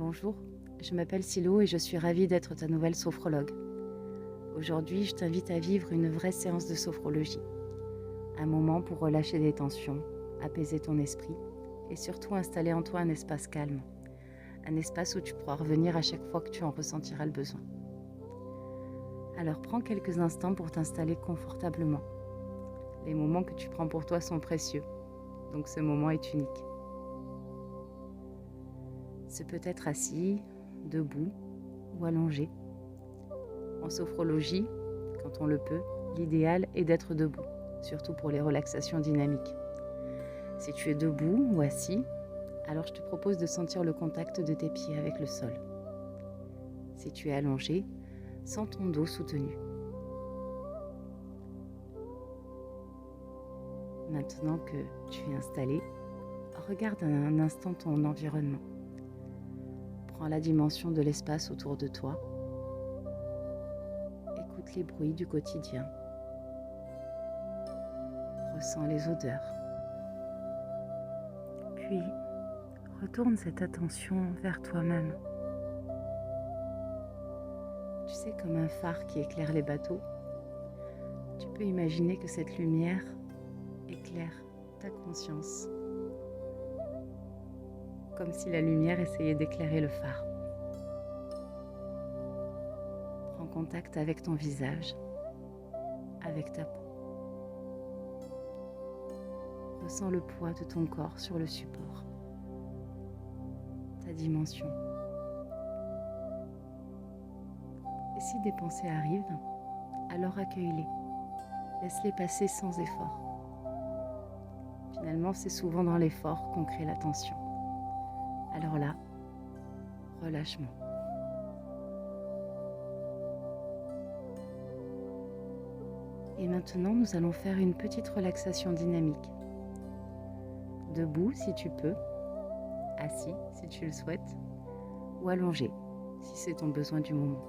Bonjour, je m'appelle Silo et je suis ravie d'être ta nouvelle sophrologue. Aujourd'hui, je t'invite à vivre une vraie séance de sophrologie. Un moment pour relâcher des tensions, apaiser ton esprit et surtout installer en toi un espace calme. Un espace où tu pourras revenir à chaque fois que tu en ressentiras le besoin. Alors prends quelques instants pour t'installer confortablement. Les moments que tu prends pour toi sont précieux, donc ce moment est unique. Ce peut être assis, debout ou allongé. En sophrologie, quand on le peut, l'idéal est d'être debout, surtout pour les relaxations dynamiques. Si tu es debout ou assis, alors je te propose de sentir le contact de tes pieds avec le sol. Si tu es allongé, sens ton dos soutenu. Maintenant que tu es installé, regarde un instant ton environnement. Prends la dimension de l'espace autour de toi. Écoute les bruits du quotidien. Ressens les odeurs. Puis, retourne cette attention vers toi-même. Tu sais, comme un phare qui éclaire les bateaux, tu peux imaginer que cette lumière éclaire ta conscience. Comme si la lumière essayait d'éclairer le phare. Prends contact avec ton visage, avec ta peau. Ressens le poids de ton corps sur le support, ta dimension. Et si des pensées arrivent, alors accueille-les. Laisse-les passer sans effort. Finalement, c'est souvent dans l'effort qu'on crée la tension. Alors là, relâchement. Et maintenant, nous allons faire une petite relaxation dynamique. Debout si tu peux, assis si tu le souhaites, ou allongé si c'est ton besoin du moment.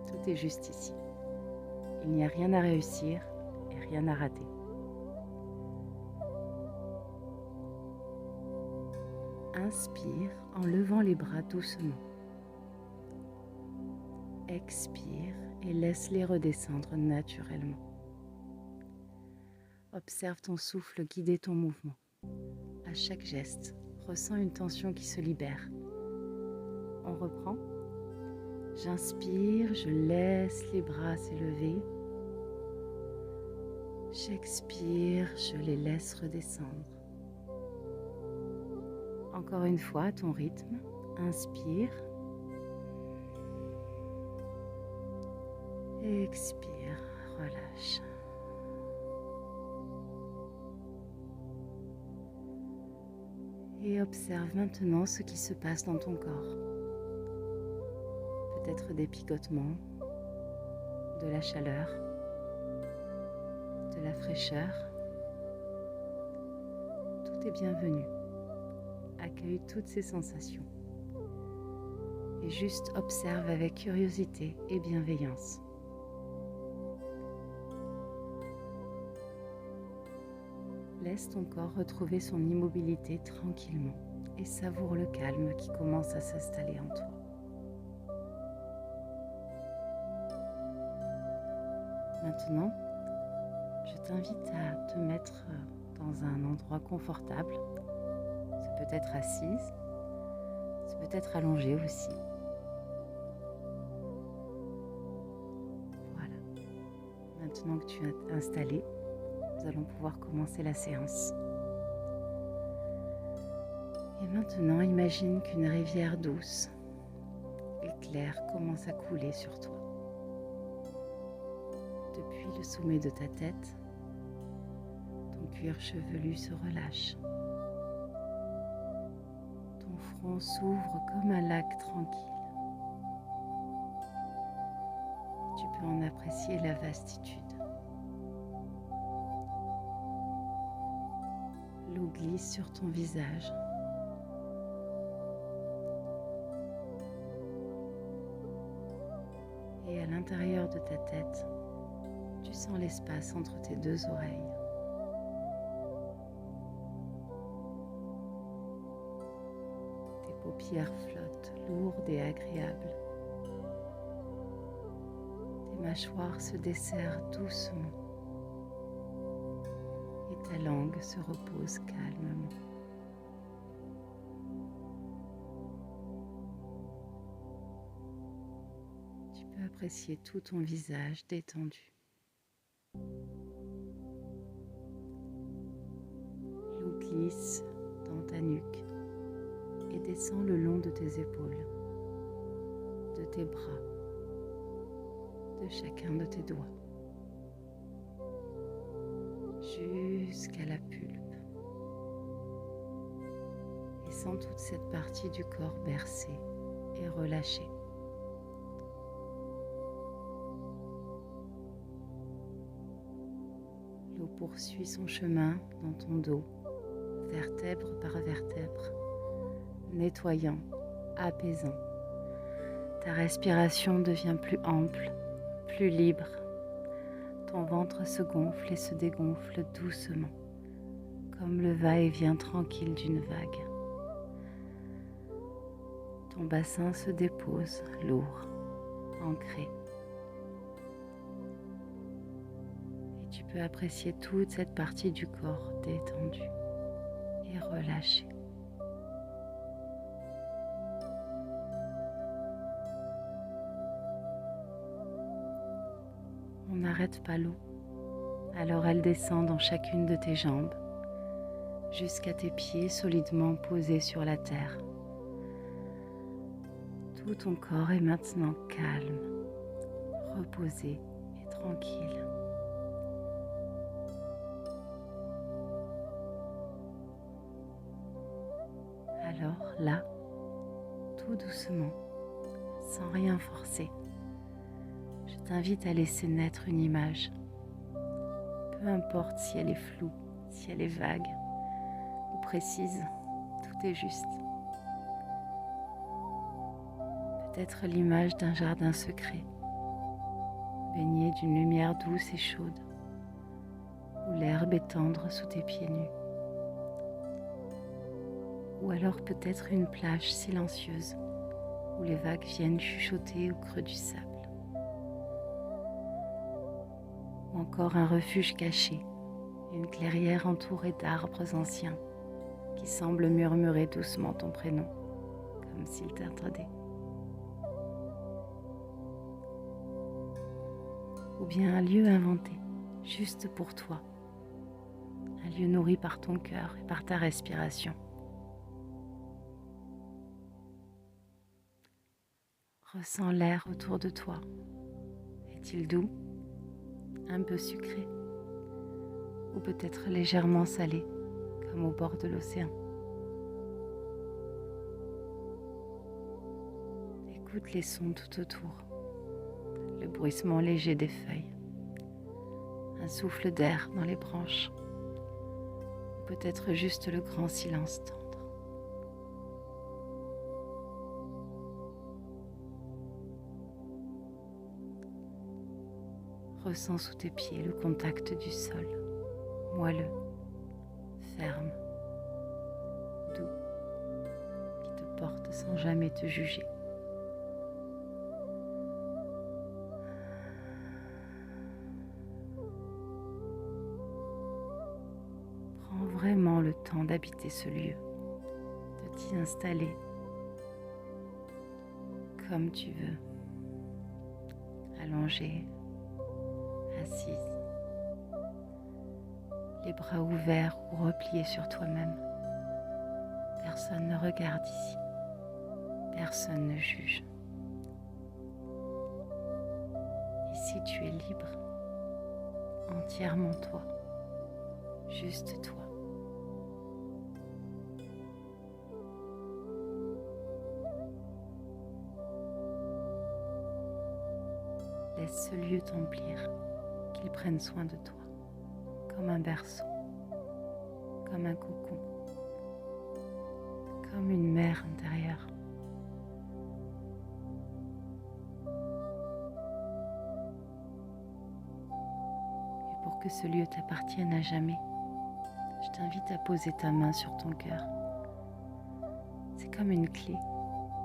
Tout est juste ici. Il n'y a rien à réussir et rien à rater. Inspire en levant les bras doucement. Expire et laisse-les redescendre naturellement. Observe ton souffle guider ton mouvement. À chaque geste, ressens une tension qui se libère. On reprend. J'inspire, je laisse les bras s'élever. J'expire, je les laisse redescendre. Encore une fois, à ton rythme, inspire. Expire, relâche. Et observe maintenant ce qui se passe dans ton corps. Peut-être des picotements, de la chaleur, de la fraîcheur. Tout est bienvenu. Accueille toutes ces sensations. Et juste observe avec curiosité et bienveillance. Laisse ton corps retrouver son immobilité tranquillement et savoure le calme qui commence à s'installer en toi. Maintenant, je t'invite à te mettre dans un endroit confortable. Ça peut être assise, ça peut être allongé aussi. Voilà. Maintenant que tu es installé, nous allons pouvoir commencer la séance. Et maintenant, imagine qu'une rivière douce et claire commence à couler sur toi. Depuis le sommet de ta tête, ton cuir chevelu se relâche. Ton front s'ouvre comme un lac tranquille. Tu peux en apprécier la vastitude. L'eau glisse sur ton visage. Et à l'intérieur de ta tête, tu sens l'espace entre tes deux oreilles. Tes paupières flottent lourde et agréable. Tes mâchoires se desserrent doucement et ta langue se repose calmement. Tu peux apprécier tout ton visage détendu. L'eau glisse dans ta nuque et descend le long de tes épaules, de tes bras, de chacun de tes doigts, jusqu'à la pulpe. Et sens toute cette partie du corps bercée et relâchée. L'eau poursuit son chemin dans ton dos, vertèbre par vertèbre, nettoyant, apaisant. Ta respiration devient plus ample, plus libre. Ton ventre se gonfle et se dégonfle doucement, comme le va-et-vient tranquille d'une vague. Ton bassin se dépose, lourd, ancré. Et tu peux apprécier toute cette partie du corps détendue et relâchée. On n'arrête pas l'eau, alors elle descend dans chacune de tes jambes, jusqu'à tes pieds solidement posés sur la terre. Tout ton corps est maintenant calme, reposé et tranquille. Alors là, tout doucement, sans rien forcer, je t'invite à laisser naître une image. Peu importe si elle est floue, si elle est vague ou précise, tout est juste. Peut-être l'image d'un jardin secret, baigné d'une lumière douce et chaude, où l'herbe est tendre sous tes pieds nus. Ou alors peut-être une plage silencieuse, où les vagues viennent chuchoter au creux du sable. Ou encore un refuge caché, une clairière entourée d'arbres anciens qui semblent murmurer doucement ton prénom, comme s'il t'entendait. Ou bien un lieu inventé, juste pour toi, un lieu nourri par ton cœur et par ta respiration. Ressens l'air autour de toi. Est-il doux, un peu sucré, ou peut-être légèrement salé, comme au bord de l'océan? Écoute les sons tout autour, le bruissement léger des feuilles, un souffle d'air dans les branches, ou peut-être juste le grand silence tendre. Ressens sous tes pieds le contact du sol, moelleux, ferme, doux, qui te porte sans jamais te juger. Prends vraiment le temps d'habiter ce lieu, de t'y installer comme tu veux, allongé, assise, les bras ouverts ou repliés sur toi-même. Personne ne regarde ici, personne ne juge. Ici tu es libre, entièrement toi, juste toi. Laisse ce lieu t'emplir, qu'il prenne soin de toi, comme un berceau, comme un cocon, comme une mer intérieure. Et pour que ce lieu t'appartienne à jamais, je t'invite à poser ta main sur ton cœur. C'est comme une clé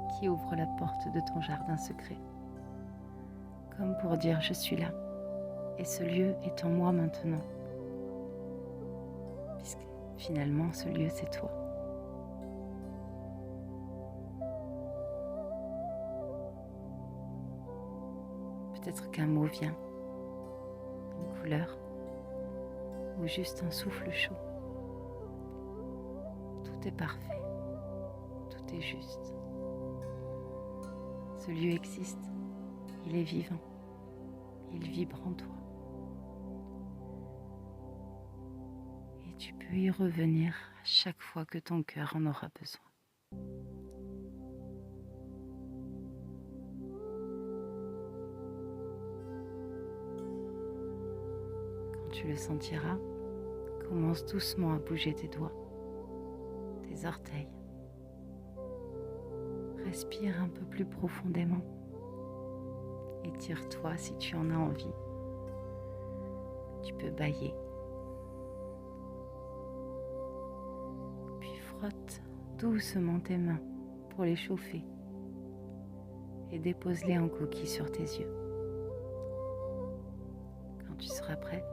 qui ouvre la porte de ton jardin secret. Comme pour dire je suis là et ce lieu est en moi maintenant. Puisque finalement ce lieu c'est toi. Peut-être qu'un mot vient, une couleur ou juste un souffle chaud. Tout est parfait, tout est juste. Ce lieu existe, il est vivant, il vibre en toi. Et tu peux y revenir à chaque fois que ton cœur en aura besoin. Quand tu le sentiras, commence doucement à bouger tes doigts, tes orteils. Respire un peu plus profondément. Étire-toi si tu en as envie. Tu peux bâiller. Puis frotte doucement tes mains pour les chauffer et dépose-les en coquille sur tes yeux. Quand tu seras prêt,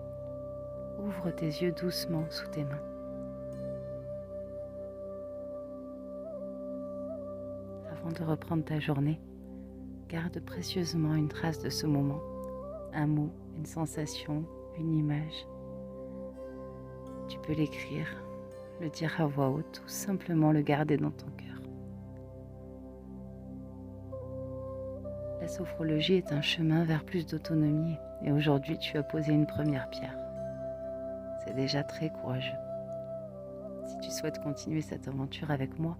ouvre tes yeux doucement sous tes mains. Avant de reprendre ta journée, garde précieusement une trace de ce moment, un mot, une sensation, une image. Tu peux l'écrire, le dire à voix haute ou simplement le garder dans ton cœur. La sophrologie est un chemin vers plus d'autonomie et aujourd'hui tu as posé une première pierre. C'est déjà très courageux. Si tu souhaites continuer cette aventure avec moi,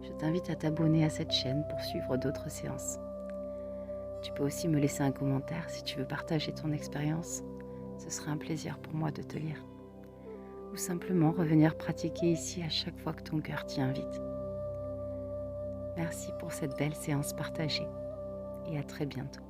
je t'invite à t'abonner à cette chaîne pour suivre d'autres séances. Tu peux aussi me laisser un commentaire si tu veux partager ton expérience. Ce sera un plaisir pour moi de te lire. Ou simplement revenir pratiquer ici à chaque fois que ton cœur t'y invite. Merci pour cette belle séance partagée et à très bientôt.